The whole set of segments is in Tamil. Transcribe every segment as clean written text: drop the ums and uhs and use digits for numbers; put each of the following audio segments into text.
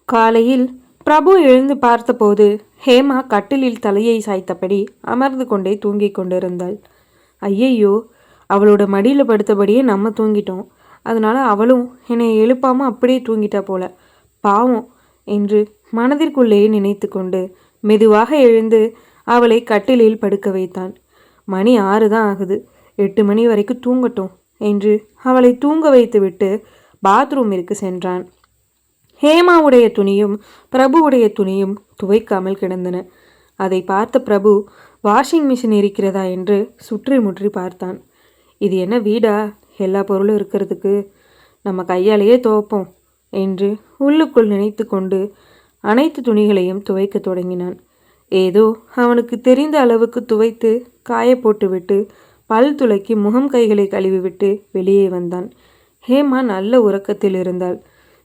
காலையில் பிரபு எழுந்து பார்த்தபோது ஹேமா கட்டிலில் தலையை சாய்த்தபடி அமர்ந்து கொண்டே தூங்கிக் கொண்டிருந்தாள். ஐயையோ, அவளோட மடியில் படுத்தபடியே நம்ம தூங்கிட்டோம். அதனால அவளும் என்னை எழுப்பாமல் அப்படியே தூங்கிட்டா போல, பாவம் என்று மனதிற்குள்ளேயே நினைத்து கொண்டு மெதுவாக எழுந்து அவளை கட்டிலில் படுக்க வைத்தான். மணி 6 தான் ஆகுது, 8 மணி வரைக்கும் தூங்கட்டும் என்று அவளை தூங்க வைத்துவிட்டு பாத்ரூமிற்கு சென்றான். ஹேமாவுடைய துணியும் பிரபுவுடைய துணியும் துவைக்காமல் கிடந்தன. அதை பார்த்த பிரபு வாஷிங் மிஷின் இருக்கிறதா என்று சுற்றி முற்றி பார்த்தான். இது என்ன வீடா, எல்லா பொருளும் இருக்கிறதுக்கு? நம்ம கையாலேயே துவைப்போம் என்று உள்ளுக்குள் நினைத்து கொண்டு அனைத்து துணிகளையும் துவைக்க தொடங்கினான். ஏதோ அவனுக்கு தெரிந்த அளவுக்கு துவைத்து காய போட்டுவிட்டு பல் துளைக்கி முகம் கைகளை கழுவிவிட்டு வெளியே வந்தான். ஹேமா நல்ல உறக்கத்தில் இருந்தாள்.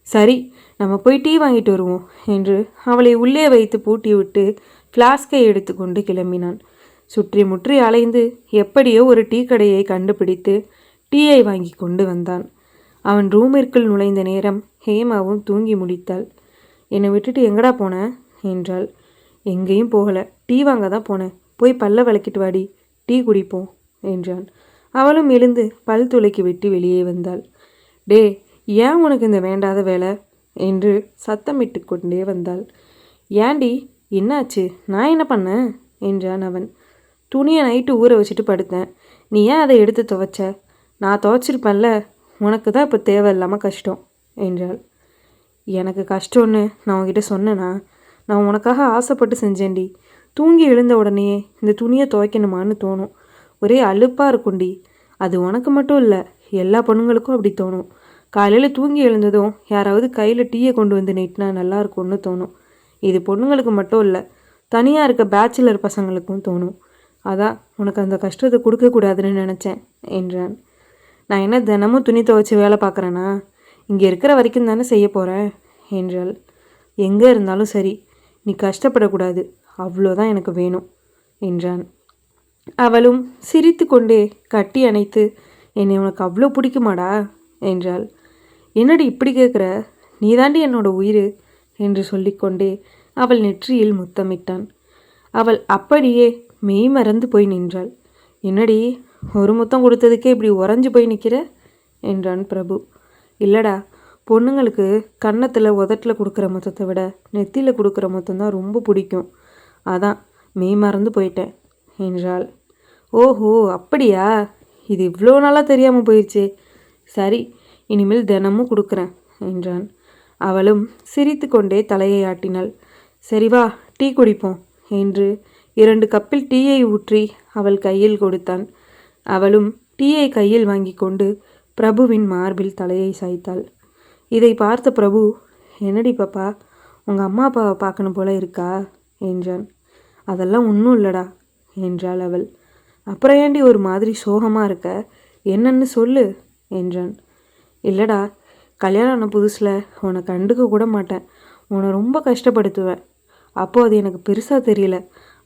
சரி, நம்ம போய் டீ வாங்கிட்டு வருவோம் என்று அவளை உள்ளே வைத்து பூட்டிவிட்டு ஃப்ளாஸ்கை எடுத்துக்கொண்டு கிளம்பினான். சுற்றி முற்றி அலைந்து எப்படியோ ஒரு டீ கடையை கண்டுபிடித்து டீயை வாங்கி கொண்டு வந்தான். அவன் ரூமிற்குள் நுழைந்த நேரம் ஹேமாவும் தூங்கி முடித்தாள். என்னை விட்டுட்டு எங்கடா போன என்றாள். எங்கேயும் போகலை, டீ வாங்க தான் போனேன். போய் பல்ல விளக்கிட்டு வாடி, டீ குடிப்போம் என்றான். அவளும் எழுந்து பல் துளைக்கி விட்டு வெளியே வந்தாள். டே, ஏன் உனக்கு இந்த வேண்டாத வேலை என்று சத்தமிட்டு கொண்டே வந்தாள். ஏண்டி, என்னாச்சு? நான் என்ன பண்ணேன் என்றான் அவன். துணியை நைட்டு ஊற வச்சுட்டு படுத்தேன். நீ ஏன் அதை எடுத்து துவைச்ச? நான் துவைச்சிருப்பேன்ல, உனக்கு தான் இப்போ தேவையில்லாமல் கஷ்டம் என்றாள். எனக்கு கஷ்டம்னு நான் உன்கிட்ட சொன்னேனா? நான் உனக்காக ஆசைப்பட்டு செஞ்சேன்டி. தூங்கி எழுந்த உடனே இந்த துணியை துவைக்கணுமான்னு தோணும். ஒரே அலுப்பாக இருக்கும்டி. அது உனக்கு மட்டும் இல்லை, எல்லா பொண்ணுங்களுக்கும் அப்படி தோணும். காலையில் தூங்கி எழுந்ததும் யாராவது கையில் டீயை கொண்டு வந்து நீட்டினா நல்லா இருக்கும்னு தோணும். இது பொண்ணுங்களுக்கு மட்டும் இல்லை, தனியாக இருக்க பேச்சுலர் பசங்களுக்கும் தோணும். அதான் உனக்கு அந்த கஷ்டத்தை கொடுக்கக்கூடாதுன்னு நினச்சேன் என்றான். நான் என்ன தினமும் துணி துவைச்சி வேலை பார்க்குறேன்னா? இங்கே இருக்கிற வரைக்கும் தானே செய்ய போகிறேன் என்றாள். எங்கே இருந்தாலும் சரி, நீ கஷ்டப்படக்கூடாது, அவ்வளோதான் எனக்கு வேணும் என்றான். அவளும் சிரித்து கொண்டே கட்டி அணைத்து, என்னை உனக்கு அவ்வளோ பிடிக்குமாடா என்றாள். என்னடி இப்படி கேட்குற? நீ தாண்டி என்னோட உயிர் என்று சொல்லிக்கொண்டே அவள் நெற்றியில் முத்தமிட்டான். அவள் அப்படியே மெய் மறந்து போய் நின்றாள். என்னடி, ஒரு முத்தம் கொடுத்ததுக்கே இப்படி உறைஞ்சு போய் நிற்கிற என்றான் பிரபு. இல்லைடா, பொண்ணுங்களுக்கு கன்னத்தில் உதட்டில் கொடுக்குற முத்தத்தை விட நெத்தியில் கொடுக்குற முத்தம் தான் ரொம்ப பிடிக்கும். அதான் மெய் மறந்து போயிட்டேன் என்றாள். ஓஹோ, அப்படியா? இது இவ்வளோ நாளாக தெரியாமல் போயிடுச்சே. சரி, இனிமேல் தினமும் கொடுக்குறேன் என்றான். அவளும் சிரித்து கொண்டே தலையை ஆட்டினாள். சரி வா, டீ குடிப்போம் என்று 2 கப்பில் டீயை ஊற்றி அவள் கையில் கொடுத்தான். அவளும் டீயை கையில் வாங்கி கொண்டு பிரபுவின் மார்பில் தலையை சாய்த்தாள். இதை பார்த்த பிரபு, என்னடி பாப்பா, உங்கள் அம்மா அப்பாவை பார்க்கணும் போல இருக்கா என்றான். அதெல்லாம் ஒன்றும் இல்லைடா என்றாள் அவள். அப்புறம் ஏண்டி ஒரு மாதிரி சோகமாக இருக்க, என்னன்னு சொல்லு என்றான். இல்லைடா, கல்யாணம் ஆன புதுசில் உன்னை கண்டுக்க கூட மாட்டேன், உன்னை ரொம்ப கஷ்டப்படுத்துவேன். அப்போது அது எனக்கு பெருசாக தெரியல,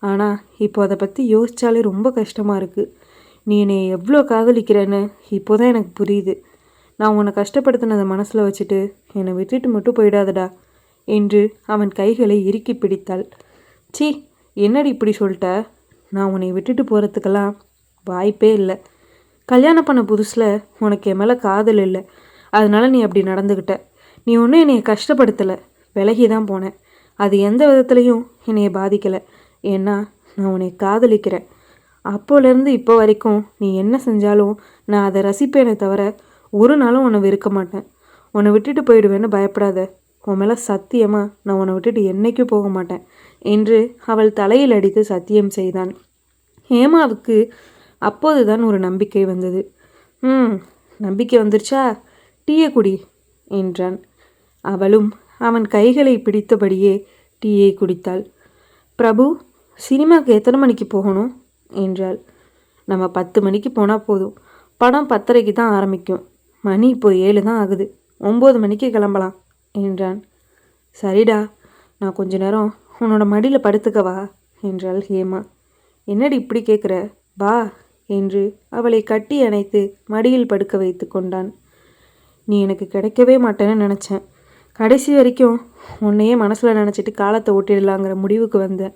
ஆனால் இப்போ அதை பற்றி யோசித்தாலே ரொம்ப கஷ்டமாக இருக்குது. நீ என்னை எவ்வளோ காதலிக்கிறேன்னு இப்போ தான் எனக்கு புரியுது. நான் உன்னை கஷ்டப்படுத்தினதை மனசில் வச்சுட்டு என்னை விட்டுட்டு மட்டும் போயிடாதடா என்று அவன் கைகளை இறுக்கி பிடித்தாள். சீ, என்னடி இப்படி சொல்லிட்ட? நான் உன்னை விட்டுட்டு போகிறதுக்கெல்லாம் வாய்ப்பே இல்லை. கல்யாணம் பண்ண புதுசில் உனக்கு என் மேலே காதல் இல்லை, அதனால நீ அப்படி நடந்துக்கிட்ட. நீ ஒன்றும் என்னையை கஷ்டப்படுத்தலை, விலகி தான் போனேன். அது எந்த விதத்துலையும் என்னையை பாதிக்கலை. ஏன்னா நான் உன்னை காதலிக்கிறேன். அப்போலேருந்து இப்போ வரைக்கும் நீ என்ன செஞ்சாலும் நான் அதை ரசிப்பேனே தவிர ஒரு நாளும் உன்னை வெறுக்க மாட்டேன். உன்னை விட்டுட்டு போயிடுவேன்னு பயப்படாத. உன் மேலே சத்தியமாக நான் உன்னை விட்டுட்டு என்றைக்கும் போக மாட்டேன் என்று அவள் தலையில் அடித்து சத்தியம் செய்தான். ஹேமாவுக்கு அப்போதுதான் ஒரு நம்பிக்கை வந்தது. நம்பிக்கை வந்துருச்சா? டீயை குடி என்றான். அவளும் அவன் கைகளை பிடித்தபடியே டீயை குடித்தாள். பிரபு, சினிமாவுக்கு எத்தனை மணிக்கு போகணும் என்றாள். நம்ம 10 மணிக்கு போனால் போதும். படம் 10:30க்கு தான் ஆரம்பிக்கும். மணி இப்போ 7 தான் ஆகுது. 9 மணிக்கு கிளம்பலாம் என்றான். சரிடா, நான் கொஞ்ச நேரம் உன்னோட மடியில் படுத்துக்கவா என்றாள் ஹேமா. என்னடி இப்படி கேட்குற? வா என்று அவளை கட்டி அணைத்து மடியில் படுக்க வைத்து கொண்டான். நீ எனக்கு கிடைக்கவே மாட்டேன்னு நினச்சேன். கடைசி வரைக்கும் உன்னையே மனசில் நினச்சிட்டு காலத்தை ஓட்டிடலாங்கிற முடிவுக்கு வந்தேன்.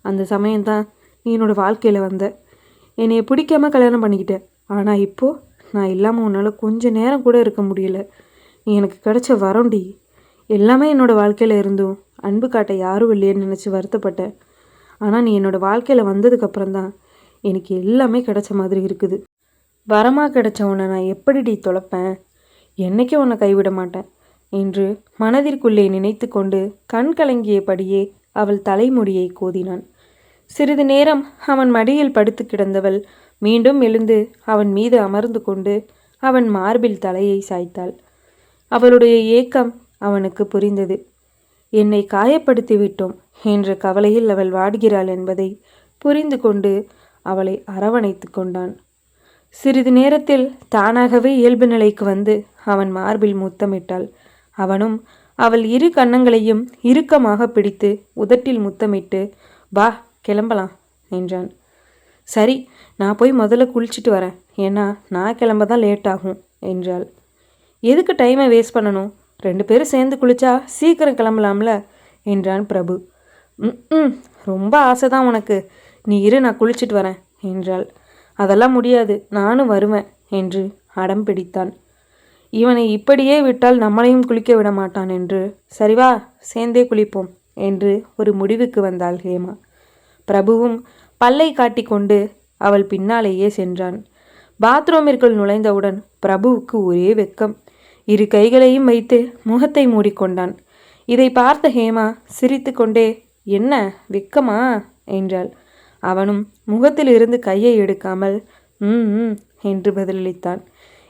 அந்த சமயம்தான் நீ என்னோடய வாழ்க்கையில் வந்த. என்னைய பிடிக்காம கல்யாணம் பண்ணிக்கிட்டேன். ஆனால் இப்போது நான் இல்லாமல் உன்னால் கொஞ்சம் நேரம் கூட இருக்க முடியல. நீ எனக்கு கிடைச்ச வரண்டி. எல்லாமே என்னோடய வாழ்க்கையில் இருந்தும் அன்பு காட்ட யாரும் இல்லையேன்னு நினச்சி வருத்தப்பட்டேன். ஆனால் நீ என்னோடய வாழ்க்கையில் வந்ததுக்கப்புறம்தான் எனக்கு எல்லாமே கிடைச்ச மாதிரி இருக்குது. வரமாக கிடைச்ச உன்னை நான் எப்படிடி தொலைப்பேன்? என்றைக்கும் உன்னை கைவிட மாட்டேன் என்று மனதிற்குள்ளே நினைத்து கொண்டு கண் கலங்கியபடியே அவள் தலைமுடியை கோதினான். சிறிது நேரம் அவன் மடியில் படுத்து கிடந்தவள் மீண்டும் எழுந்து அவன் மீது அமர்ந்து கொண்டு அவன் மார்பில் தலையை சாய்த்தாள். அவளுடைய ஏக்கம் அவனுக்கு புரிந்தது. என்னை காயப்படுத்தி விட்டோம் என்ற கவலையில் அவள் வாடுகிறாள் என்பதை புரிந்து கொண்டு அவளை அரவணைத்து கொண்டான். சிறிது நேரத்தில் தானாகவே இயல்பு நிலைக்கு வந்து அவன் மார்பில் முத்தமிட்டாள். அவனும் அவள் இரு கன்னங்களையும் இறுக்கமாக பிடித்து உதட்டில் முத்தமிட்டு, வா கிளம்பலாம் என்றான். சரி, நான் போய் முதல்ல குளிச்சுட்டு வரேன், ஏன்னா நான் கிளம்ப தான் லேட் ஆகும் என்றாள். எதுக்கு டைமை வேஸ்ட் பண்ணணும்? 2 பேரும் சேர்ந்து குளிச்சா சீக்கிரம் கிளம்பலாம்ல என்றான் பிரபு. ரொம்ப ஆசை தான் உனக்கு. நீ இரு, நான் குளிச்சுட்டு வரேன் என்றாள். அதெல்லாம் முடியாது, நானும் வருவேன் என்று அடம் பிடித்தான். இவனை இப்படியே விட்டால் நம்மளையும் குளிக்க விட மாட்டான் என்று, சரிவா சேர்ந்தே குளிப்போம் என்று ஒரு முடிவுக்கு வந்தாள் ஹேமா. பிரபுவும் பல்லை காட்டிக்கொண்டு அவள் பின்னாலேயே சென்றான். பாத்ரூமிற்குள் நுழைந்தவுடன் பிரபுவுக்கு ஒரே வெட்கம். 2 கைகளையும் வைத்து முகத்தை மூடிக்கொண்டான். இதை பார்த்த ஹேமா சிரித்து கொண்டே, என்ன வெக்கமா என்றாள். அவனும் முகத்தில் இருந்து கையை எடுக்காமல் என்று பதிலளித்தான்.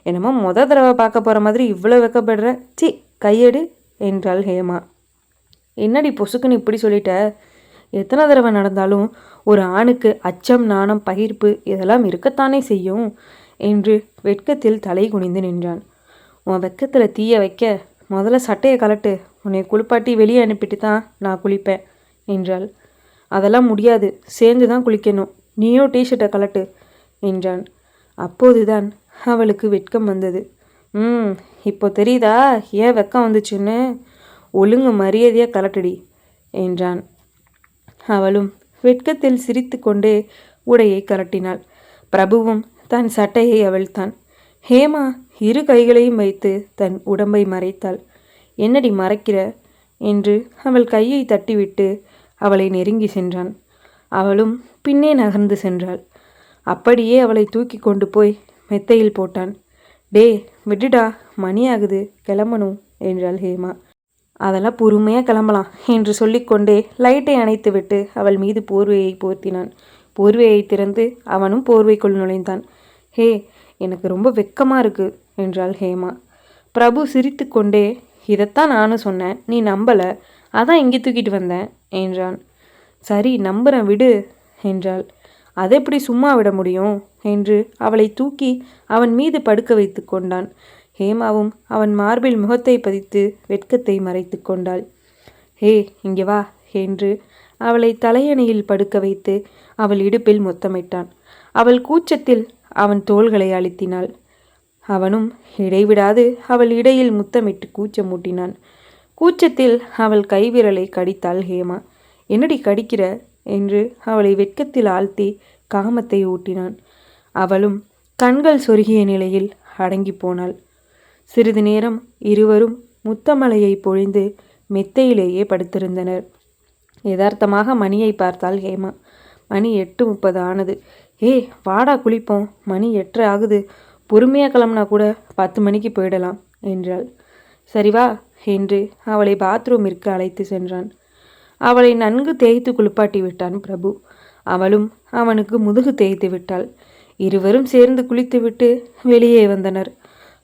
என்னமோ தடவை பார்க்க போகிற மாதிரி இவ்வளோ வெக்கப்படுற, சி கையெடு என்றாள் ஹேமா. என்னடி பொசுக்குன்னு இப்படி சொல்லிட்ட? எத்தனை தடவை நடந்தாலும் ஒரு ஆணுக்கு அச்சம், நாணம், பகிர்ப்பு இதெல்லாம் இருக்கத்தானே செய்யும் என்று வெட்கத்தில் தலை குனிந்து நின்றான். உன் வெக்கத்தில் தீய வைக்க முதல்ல சட்டையை கலட்டு, உன்னை குளிப்பாட்டி வெளியே அனுப்பிட்டு தான் நான் குளிப்பேன் என்றாள். அதெல்லாம் முடியாது, சேர்ந்து தான் குளிக்கணும், நீயும் டிஷர்ட்டை கலட்டு என்றான். அப்போதுதான் அவளுக்கு வெட்கம் வந்தது. இப்போ தெரியுதா ஏன் வெக்கம் வந்துச்சுன்னு? ஒழுங்கு மரியாதையாக கலட்டடி என்றான். அவளும் வெட்கத்தில் சிரித்து கொண்டே உடையை கலட்டினாள். பிரபுவும் தன் சட்டையை அவிழ்த்தான். ஹேமா 2 கைகளையும் வைத்து தன் உடம்பை மறைத்தாள். என்னடி மறைக்கிற என்று அவள் கையை தட்டிவிட்டு அவளை நெருங்கி சென்றான். அவளும் பின்னே நகர்ந்து சென்றாள். அப்படியே அவளை தூக்கி கொண்டு போய் மெத்தையில் போட்டான். டே விடுடா, மணி ஆகுது, கிளம்பணும் என்றாள் ஹேமா. அதெல்லாம் பொறுமையாக கிளம்பலாம் என்று சொல்லிக்கொண்டே லைட்டை அணைத்துவிட்டு அவள் மீது போர்வையை போர்த்தினான். போர்வையை திறந்து அவனும் போர்வைக்குள் நுழைந்தான். ஹே, எனக்கு ரொம்ப வெக்கமாக இருக்கு என்றாள் ஹேமா. பிரபு சிரித்து கொண்டே, இதைத்தான் நானும் சொன்னேன், நீ நம்பலை, அதான் இங்கே தூக்கிட்டு வந்தேன் என்றான். சரி நம்புறேன் விடு என்றாள். அதை எப்படி சும்மா விட முடியும் என்று அவளை தூக்கி அவன் மீது படுக்க வைத்து கொண்டான். ஹேமாவும் அவன் மார்பில் முகத்தை பதித்து வெட்கத்தை மறைத்து கொண்டாள். ஹே இங்கே வா என்று அவளை தலையணையில் படுக்க வைத்து அவள் இடுப்பில் முத்தமிட்டான். அவள் கூச்சத்தில் அவன் தோள்களை அழுத்தினாள். அவனும் இடைவிடாது அவள் இடையில் முத்தமிட்டு கூச்சமூட்டினான். கூச்சத்தில் அவள் கைவிரலை கடித்தாள் ஹேமா. என்னடி கடிக்கிற என்று அவளை வெட்கத்தில் ஆழ்த்தி காமத்தை ஊட்டினான். அவளும் கண்கள் சொருகிய நிலையில் அடங்கி போனாள். சிறிது நேரம் இருவரும் முத்தமலையை பொழிந்து மெத்தையிலேயே படுத்திருந்தனர். யதார்த்தமாக மணியை பார்த்தாள் ஹேமா. மணி 8:30 ஆனது. வாடா குளிப்போம், மணி 8:30 ஆகுது, பொறுமையாக கிளம்புனா கூட 10 மணிக்கு போயிடலாம் என்றாள். சரி வா என்று அவளை பாத்ரூமிற்கு அழைத்து சென்றான். அவளை நன்கு தேய்த்து குளிப்பாட்டி விட்டான் பிரபு. அவளும் அவனுக்கு முதுகு தேய்த்து விட்டாள். இருவரும் சேர்ந்து குளித்துவிட்டு வெளியே வந்தனர்.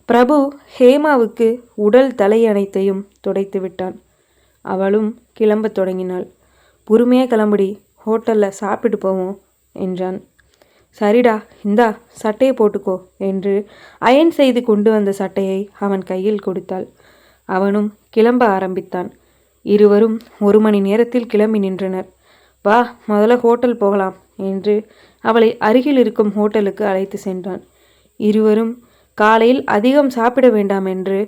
பிரபு ஹேமாவுக்கு உடல் தலை அனைத்தையும் துடைத்து விட்டான். அவளும் கிளம்பத் தொடங்கினாள். பொறுமையாக கிளம்புடி, ஹோட்டலில் சாப்பிட்டு போவோம் என்றான். சரிடா, இந்தா சட்டையை போட்டுக்கோ என்று அயன் செய்து கொண்டு வந்த சட்டையை அவன் கையில் கொடுத்தாள். அவனும் கிளம்ப ஆரம்பித்தான். இருவரும் 1 மணி நேரத்தில் கிளம்பி நின்றனர். வா முதல்ல ஹோட்டல் போகலாம் என்று அவளை அருகில் இருக்கும் ஹோட்டலுக்கு அழைத்து சென்றான். இருவரும் காலையில் அதிகம் சாப்பிட வேண்டாம் என்று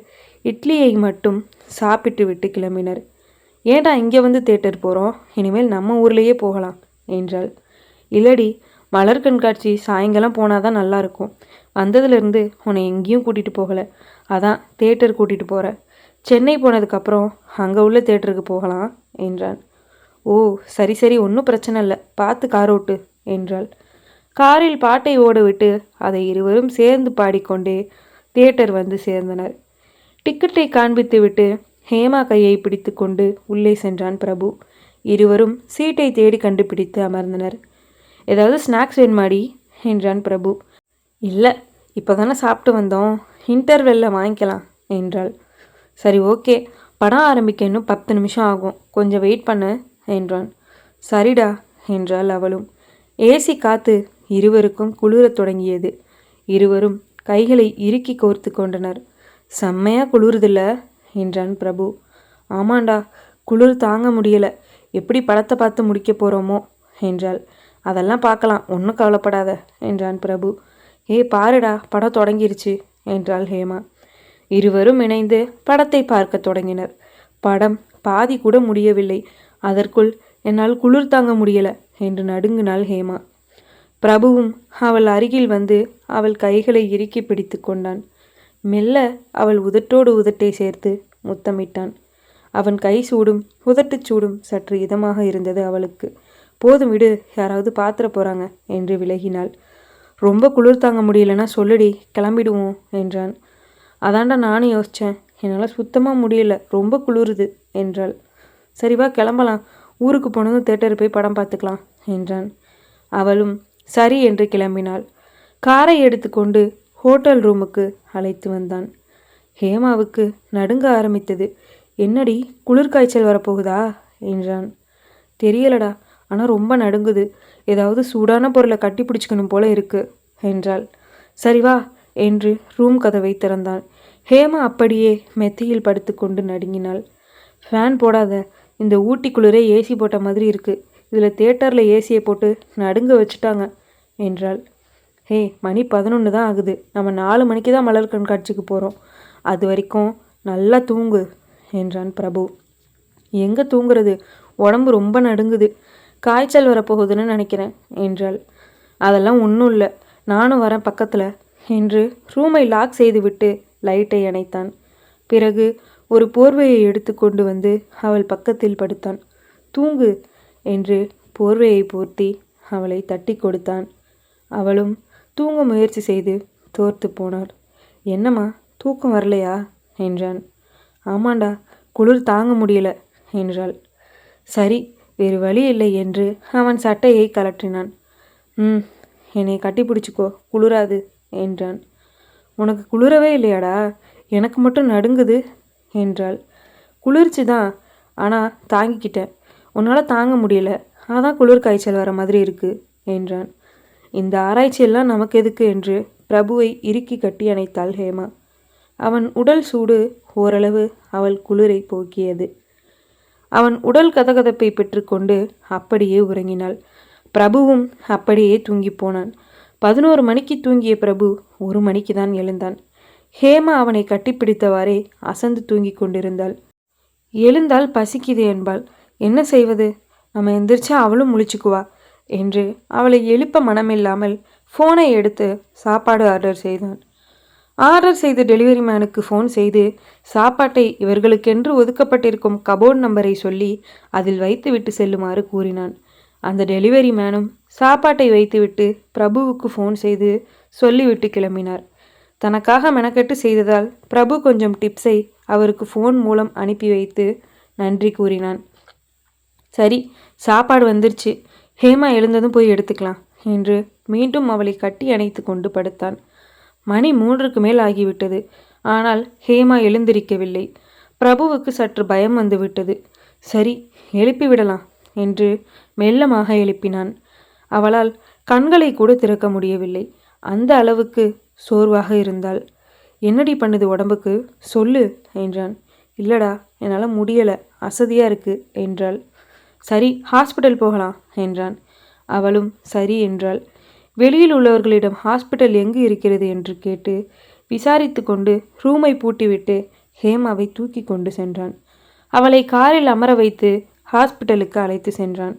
இட்லியை மட்டும் சாப்பிட்டு விட்டு கிளம்பினர். ஏன்டா இங்கே வந்து தேட்டர் போகிறோம், இனிமேல் நம்ம ஊர்லேயே போகலாம் என்றாள். இல்லடி, மலர் கண்காட்சி சாயங்காலம் போனால் தான் நல்லாயிருக்கும். வந்ததுலேருந்து உன்னை எங்கேயும் கூட்டிகிட்டு போகலை, அதான் தேட்டர் கூட்டிகிட்டு போகிறேன். சென்னை போனதுக்கப்புறம் அங்கே உள்ள தேட்டருக்கு போகலாம் என்றான். ஓ சரி சரி, ஒன்றும் பிரச்சனை இல்லை, பார்த்து கார் ஓட்டு என்றாள். காரில் பாட்டை ஓடவிட்டு அதை இருவரும் சேர்ந்து பாடிக்கொண்டே தியேட்டர் வந்து சேர்ந்தனர். டிக்கெட்டை காண்பித்துவிட்டு ஹேமா கையை பிடித்து கொண்டு உள்ளே சென்றான் பிரபு. இருவரும் சீட்டை தேடி கண்டுபிடித்து அமர்ந்தனர். ஏதாவது ஸ்நாக்ஸ் வேணுமாடி என்றான் பிரபு. இல்லை, இப்போ தானே சாப்பிட்டு வந்தோம், இன்டர்வெல்லில் வாங்கிக்கலாம் என்றாள். சரி ஓகே, படம் ஆரம்பிக்க இன்னும் 10 நிமிஷம் ஆகும், கொஞ்சம் வெயிட் பண்ணு என்றான். சரிடா என்றாள் அவளும். ஏசி காத்து இருவருக்கும் குளிரத் தொடங்கியது. இருவரும் கைகளை இறுக்கி கோர்த்து கொண்டனர். செம்மையாக குளிருதில்ல என்றான் பிரபு. ஆமாண்டா, குளிர் தாங்க முடியலை, எப்படி படத்தை பார்த்து முடிக்க போகிறோமோ என்றாள். அதெல்லாம் பார்க்கலாம், ஒன்றும் கவலைப்படாத என்றான் பிரபு. பாருடா, படம் தொடங்கிருச்சு என்றாள் ஹேமா. இருவரும் இணைந்து படத்தை பார்க்க தொடங்கினர். படம் பாதி கூட முடியவில்லை. அதற்குள் என்னால் குளிர் தாங்க முடியல என்று நடுங்கினாள் ஹேமா. பிரபுவும் அவள் அருகில் வந்து அவள் கைகளை இறுக்கி பிடித்து கொண்டான். மெல்ல அவள் உதட்டோடு உதட்டை சேர்த்து முத்தமிட்டான். அவன் கை சூடும் உதட்டுச் சூடும் சற்று இதமாக இருந்தது அவளுக்கு. போதும் விடு, யாராவது பாத்திர போகிறாங்க என்று விலகினாள். ரொம்ப குளிர் தாங்க முடியலன்னா சொல்லுடி, கிளம்பிடுவோம் என்றான். அதாண்டா நானும் யோசித்தேன், என்னால் சுத்தமாக முடியல, ரொம்ப குளிருது என்றாள். சரிவா கிளம்பலாம், ஊருக்கு போனதும் தேட்டர் போய் படம் பார்த்துக்கலாம் என்றான். அவளும் சரி என்று கிளம்பினாள். காரை எடுத்துக்கொண்டு ஹோட்டல் ரூமுக்கு அழைத்து வந்தான். ஹேமாவுக்கு நடுங்க ஆரம்பித்தது. என்னடி, குளிர்காய்ச்சல் வரப்போகுதா என்றான். தெரியலடா, ஆனால் ரொம்ப நடுங்குது, ஏதாவது சூடான பொருளை கட்டி பிடிச்சிக்கணும் போல இருக்கு என்றாள். சரி வா என்று ரூம் கதவை திறந்தான். ஹேமா அப்படியே மெத்தையில் படுத்துக்கொண்டு நடுங்கினாள். ஃபேன் போடாத, இந்த ஊட்டி குளிரே ஏசி போட்ட மாதிரி இருக்குது, இதில் தேட்டரில் ஏசியை போட்டு நடுங்க வச்சுட்டாங்க என்றாள். மணி 11 தான் ஆகுது, நம்ம 4 மணிக்கு தான் மலர் கண்காட்சிக்கு போகிறோம், அது வரைக்கும் நல்லா தூங்கு என்றான் பிரபு. எங்கே தூங்குறது, உடம்பு ரொம்ப நடுங்குது, காய்ச்சல் வரப்போகுதுன்னு நினைக்கிறேன் என்றாள். அதெல்லாம் ஒன்றும் இல்லை, நானும் வரேன் பக்கத்தில் என்று ரூமை லாக் செய்துவிட்டு லைட்டை அணைத்தான். பிறகு ஒரு போர்வையை எடுத்து கொண்டு வந்து அவள் பக்கத்தில் படுத்தான். தூங்கு என்று போர்வையை போர்த்தி அவளை தட்டி கொடுத்தான். அவளும் தூங்க முயற்சி செய்து தோர்த்து போனாள். என்னம்மா, தூக்கம் வரலையா என்றான். ஆமாண்டா, குளிர் தாங்க முடியல என்றாள். சரி, வேறு வழி இல்லை என்று அவன் சட்டையை கலற்றினான். என்னை கட்டி பிடிச்சிக்கோ, குளிராது என்றான். உனக்கு குளிரவே இல்லையாடா, எனக்கு மட்டும் நடுங்குது என்றாள். குளிர்ச்சி தான், ஆனால் தாங்கிக்கிட்டேன், உன்னால் தாங்க முடியல, அதான் குளிர் காய்ச்சல் வர மாதிரி இருக்கு என்றான். இந்த ஆராய்ச்சியெல்லாம் நமக்கு எதுக்கு என்று பிரபுவை இறுக்கி கட்டி அணைத்தாள் ஹேமா. அவன் உடல் சூடு ஓரளவு அவள் குளிரை போக்கியது. அவன் உடல் கதகதப்பை பெற்றுக்கொண்டு அப்படியே உறங்கினாள். பிரபுவும் அப்படியே தூங்கி போனான். 11 மணிக்கு தூங்கிய பிரபு 1 மணிக்கு தான் எழுந்தான். ஹேமா அவனை கட்டிப்பிடித்தவாறே அசந்து தூங்கி கொண்டிருந்தாள். எழுந்தால் பசிக்குது என்பாள். என்ன செய்வது, நம்ம எந்திரிச்சா அவளும் முழிச்சுக்குவா என்று அவளை எழுப்ப மனமில்லாமல் ஃபோனை எடுத்து சாப்பாடு ஆர்டர் செய்தான். ஆர்டர் செய்த டெலிவரி மேனுக்கு ஃபோன் செய்து சாப்பாட்டை இவர்களுக்கென்று ஒதுக்கப்பட்டிருக்கும் கபோர்ட் நம்பரை சொல்லி அதில் வைத்துவிட்டு செல்லுமாறு கூறினான். அந்த டெலிவரி மேனும் சாப்பாட்டை வைத்துவிட்டு பிரபுவுக்கு ஃபோன் செய்து சொல்லிவிட்டு கிளம்பினார். தனக்காக மெனக்கெட்டு செய்ததால் பிரபு கொஞ்சம் டிப்ஸை அவருக்கு ஃபோன் மூலம் அனுப்பி வைத்து நன்றி கூறினான். சரி, சாப்பாடு வந்துருச்சு, ஹேமா எழுந்ததும் போய் எடுத்துக்கலாம் என்று மீண்டும் அவளை கட்டி அணைத்து கொண்டு படுத்தான். மணி 3க்கு மேல் ஆகிவிட்டது. ஆனால் ஹேமா எழுந்திருக்கவில்லை. பிரபுவுக்கு சற்று பயம் வந்துவிட்டது. சரி, எழுப்பிவிடலாம் என்று மெல்லமாக எழுப்பினான். அவளால் கண்களை கூட திறக்க முடியவில்லை. அந்த அளவுக்கு சோர்வாக இருந்தாள். என்னடி பண்ணுது உடம்புக்கு, சொல்லு என்றான். இல்லடா, என்னால் முடியலை, அசதியாக இருக்கு என்றாள். சரி, ஹாஸ்பிட்டல் போகலாம் என்றான். அவளும் சரி என்றாள். வெளியில் உள்ளவர்களிடம் ஹாஸ்பிட்டல் எங்கு இருக்கிறது என்று கேட்டு விசாரித்து கொண்டு ரூமை பூட்டிவிட்டு ஹேமாவை தூக்கி கொண்டு சென்றான். அவளை காரில் அமர வைத்து ஹாஸ்பிட்டலுக்கு அழைத்து சென்றான்.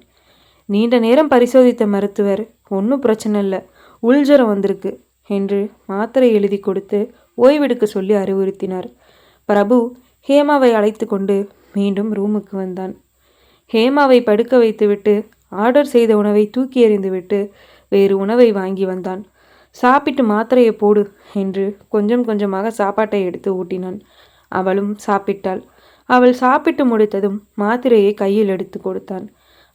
நீண்ட நேரம் பரிசோதித்த மருத்துவர், ஒன்றும் பிரச்சனை இல்லை, உள்ஜரம் வந்திருக்கு என்று மாத்திரை எழுதி கொடுத்து ஓய்வெடுக்க சொல்லி அறிவுறுத்தினார். பிரபு ஹேமாவை அழைத்து கொண்டு மீண்டும் ரூமுக்கு வந்தான். ஹேமாவை படுக்க வைத்துவிட்டு ஆர்டர் செய்த உணவை தூக்கி எறிந்துவிட்டு வேறு உணவை வாங்கி வந்தான். சாப்பிட்டு மாத்திரையை போடு என்று கொஞ்சம் கொஞ்சமாக சாப்பாட்டை எடுத்து ஊட்டினான். அவளும் சாப்பிட்டாள். அவள் சாப்பிட்டு முடித்ததும் மாத்திரையை கையில் எடுத்து கொடுத்தான்.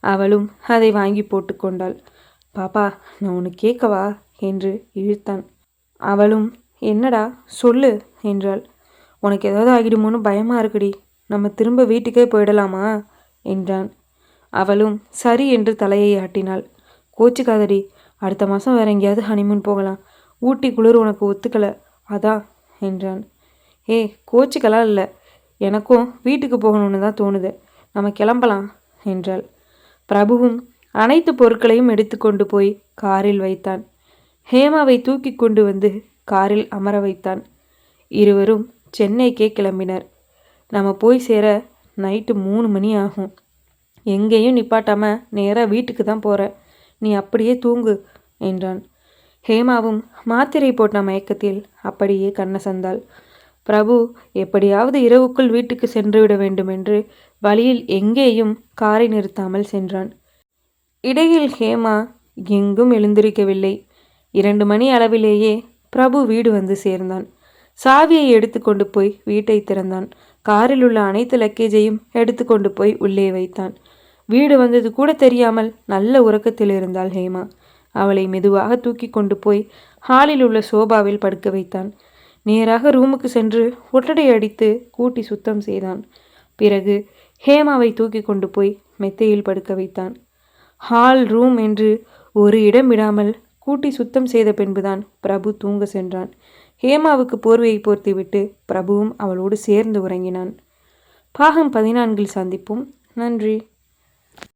அவளும் அதை வாங்கி போட்டுக்கொண்டாள். பாப்பா, நான் உன்னை கேட்கவா என்று இழுத்தான். அவளும் என்னடா சொல்லு என்றாள். உனக்கு ஏதாவது ஆகிடுமோன்னு பயமாக இருக்குடி, நம்ம திரும்ப வீட்டுக்கே போயிடலாமா என்றான். அவளும் சரி என்று தலையை ஆட்டினாள். கோச்சிக்காதடி, அடுத்த மாதம் வேற எங்கேயாவது ஹனிமூன் போகலாம், ஊட்டி குளிர் உனக்கு ஒத்துக்கலை அதான் என்றான். கோச்சிக்கலாம் இல்லை, எனக்கும் வீட்டுக்கு போகணும்னு தான் தோணுது, நம்ம கிளம்பலாம் என்றாள். பிரபுவும் அனைத்து பொருட்களையும் எடுத்துக்கொண்டு போய் காரில் வைத்தான். ஹேமாவை தூக்கி கொண்டு வந்து காரில் அமர வைத்தான். இருவரும் சென்னைக்கே கிளம்பினர். நம்ம போய் சேர நைட்டு 3 மணி ஆகும். எங்கேயும் நிப்பாட்டாமல் நேராக வீட்டுக்கு தான் போகிற, நீ அப்படியே தூங்கு என்றான். ஹேமாவும் மாத்திரை போட்ட மயக்கத்தில் அப்படியே கண்ணசந்தாள். பிரபு எப்படியாவது இரவுக்குள் வீட்டுக்கு சென்றுவிட வேண்டுமென்று வழியில் எங்கேயும் காரை நிறுத்தாமல் சென்றான். இடையில் ஹேமா எங்கும் எழுந்திருக்கவில்லை. 2 மணி அளவிலேயே பிரபு வீடு வந்து சேர்ந்தான். சாவியை எடுத்துக்கொண்டு போய் வீட்டை திறந்தான். காரில் உள்ள அனைத்து லக்கேஜையும் எடுத்துக்கொண்டு போய் உள்ளே வைத்தான். வீடு வந்தது கூட தெரியாமல் நல்ல உறக்கத்தில் இருந்தாள் ஹேமா. அவளை மெதுவாக தூக்கி கொண்டு போய் ஹாலில் உள்ள சோபாவில் படுக்க வைத்தான். நேராக ரூமுக்கு சென்று ஒட்டடை அடித்து கூட்டி சுத்தம் செய்தான். பிறகு ஹேமாவை தூக்கி கொண்டு போய் மெத்தையில் படுக்க வைத்தான். ஹால், ரூம் என்று ஒரு இடம் விடாமல் கூட்டி சுத்தம் செய்த பின்புதான் பிரபு தூங்க சென்றான். ஹேமாவுக்கு போர்வையை போர்த்திவிட்டு பிரபுவும் அவளோடு சேர்ந்து உறங்கினான். பாகம் 14 சந்திப்போம். நன்றி.